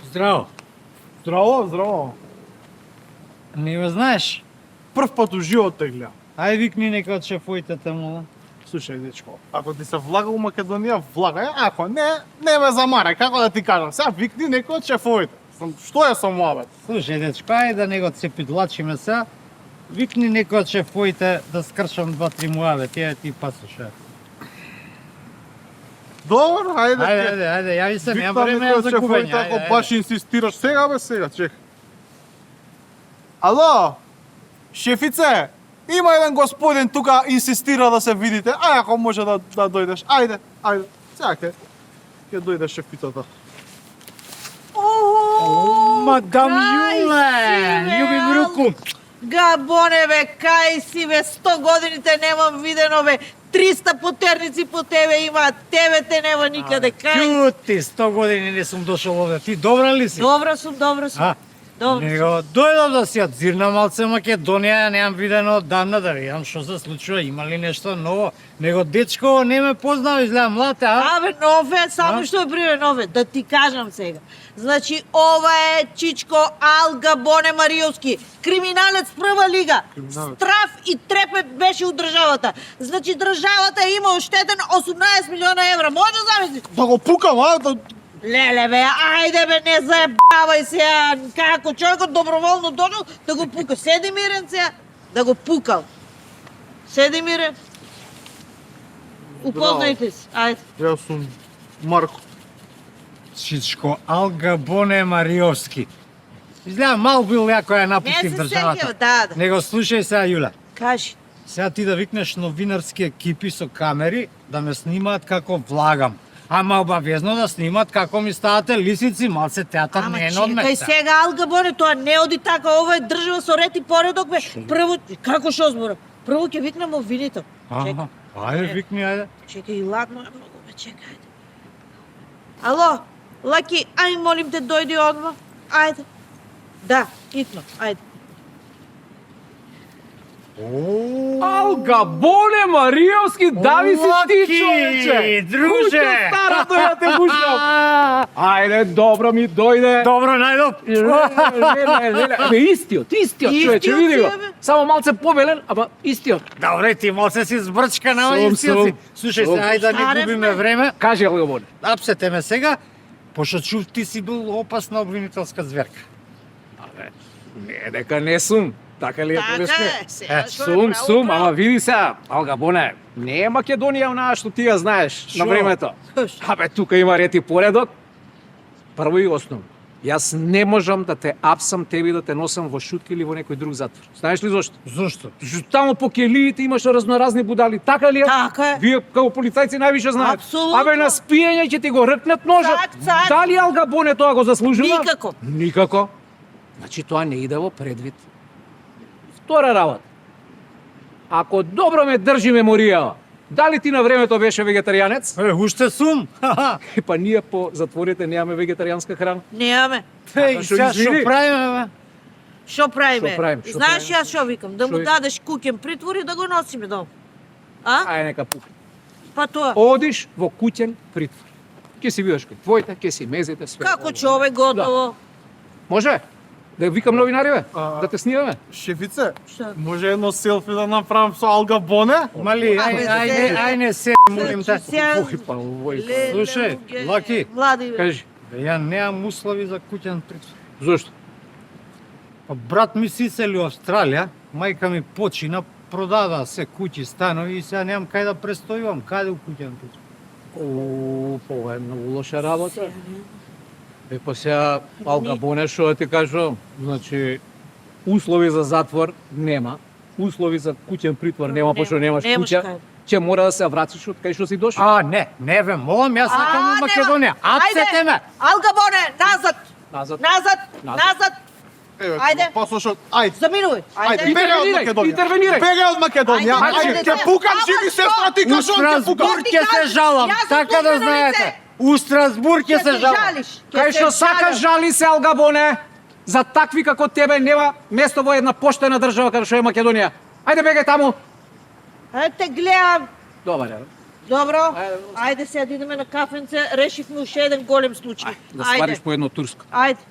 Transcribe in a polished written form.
Здраво. Здраво, здраво. Не ме знаеш? Прв пат у живот те гледам. Ај викни нека од шефоите таму. Слушај, дечко, ако ти се влага у Македонија, влагај, ако не ме замарај, како да ти кажам. Сега викни некој од шефовите. Што е со муабет? Слушај, дечко, ај да не го цепидлачиме се. Викни некој од шефоите да скршам 2-3 муавет, ја ти пасуша. Добро, ајде. Ајде, јави се, нема Викнам време некој од за шефовите, купење. ако баш инсистираш сега, бе сега, чек. Ало, шефице, има еден господин тука инсистира да се видите. Ај ако може да дојдеш. Ајде. Сега ќе дојде шефицата. Мадам Јуле, љубим руку. Габоне бе, кај си бе, 100 години те немам видено бе, 300 потерници по тебе има, тебе те нема никаде, кај? Чути, 100 години не сум дошол овде. Ти добра ли си? Добро сум. Добро. Него дојдов да си адзирна малце Македонија, немам видено оддавна да видам што се случува, има ли нешто ново. Него дечко не ме познава, изгледа млад, Абе, нове, само што е приве нове, да ти кажам сега. Значи, ова е Чичко Ал Габоне Мариовски, криминалец прва лига. Страф и трепет беше у државата. Значи, државата има оштетен 18 милиона евра. Може да замислиш? Да го пукам, Леле бе, ајде бе, не заебавај сега. Како човекот доброволно дошол да го пука. Седи мирен сега, да го пукал. Седи мирен. Упознајте се, ајде. Јас сум Марко. Чичко Ал Габоне Мариовски. Изгледа мал бил ја напусти Не се државата. сеќава, да. Него слушај сега, Јуля. Кажи. Сега ти да викнеш новинарски екипи со камери да ме снимаат како влагам. Ама обавезно да снимат како ми ставате лисици, малце театар Ама не е чекај одмет. сега, Ал Габоне, тоа не оди така, ова е држава со ред и поредок бе. Прво, како што зборам? Прво ќе викнем обвинител. Аха, ајде викни, ајде. Чекај, и ладно е многу бе, чекај. Ало, Лаки, ај молим те дојди одма. Ајде. Да, итно, ајде. Ал Габоне Мариовски, дали си ти, човече? друже! Кушка старото ја те пуштам. Ајде, добро ми дојде. Добро, најдоп. Леле, истиот, човече, види го. си, бе. Само малце побелен, ама истиот. Добре, ти малце си збрчка на Сум, истиот си. сум. Слушај се, Сум. ајде да не Шарев, губиме бе. време. Кажи, Ал Габоне. Апсете ме сега, пошто чув ти си бил опасна обвинителска зверка. Не, дека не сум. Така ли е, Така Полешко? е, сега што е Сум, право, ама види сега, Ал Габоне, не е Македонија онаа што ти ја знаеш на Шо? времето. Шо? Абе, тука има ред и поредок. Прво и основно, јас не можам да те апсам тебе и да те носам во шутки или во некој друг затвор. Знаеш ли зошто? Зошто? Зашто таму по келиите имаш разноразни будали, така ли е? Така е. Вие како полицајци највише знаат. Апсолутно. Абе, на спиење ќе ти го ркнат ножот. Цак. Дали Ал Габоне тоа го заслужува? Никако. Никако. Значи тоа не иде во предвид. Втора работа. Ако добро ме држи меморија, дали ти на времето беше вегетаријанец? Уште сум. Па ние по затворите немаме вегетаријанска храна. Немаме. Еј, што сега извини? што правиме, бе? Што правиме? Што правим, што Знаеш правим? јас што викам? Да му Што ви- дадеш куќен притвор и да го носиме дом. А? Ај нека пукне. Па тоа. Одиш во куќен притвор. Ќе си видиш кај твоите, ќе си мезите све. Како човек готово. Може? Да викам новинари, бе? Да те снимаме? Шефице, Што? може едно селфи да направам со Ал Габоне? Мали, Абе, ајде не се, молим те. Сега- Ой, па, овој. Леле, Слушај, луѓе, Лаки. Млади бе. Кажи, Ја немам услови за куќен притвор. зошто? Па брат ми си сели у Австралија, мајка ми почина, продава се куќи, станови и сега немам кај да престојувам, каде у куќен притвор. О, па ова е многу лоша работа. Е, па сега, Ал Габоне, што да ти кажам, значи, услови за затвор нема, услови за куќен притвор нема, пошто немаш Немаш куќа, кај. ќе мора да се вратиш од кај што си дошол. Не ве, молам, јас сакам у Македонија. Апсете ме! Ал Габоне, назад! Назад. Назад! Назад. Назад! Еве, Ајде. послушај, ајде. Заминувај! Ајде, Ајде! бегај од Интервенирај, Македонија. интервенирај. Бегај од Македонија. Ајде, Ајде, ајде, ќе ајде. пукам, Ама живи што? сестра ти, У кажам, ќе пукам. Страсбург ти ќе се кажам, жалам, јас сум така да службено знаете. лице. У Страсбург ќе Ќе се се жалам. жалиш. ќе Кај се што сакаш жалам. жали се, Ал Габоне, за такви како тебе нема место во една поштена држава како што е Македонија. Ајде бегај таму. Ајде те гледам. Добар е. Добро, Ајде, ајде сега да идеме на кафенце, решивме уште еден голем случај. Да свариш по едно турско. Ајде.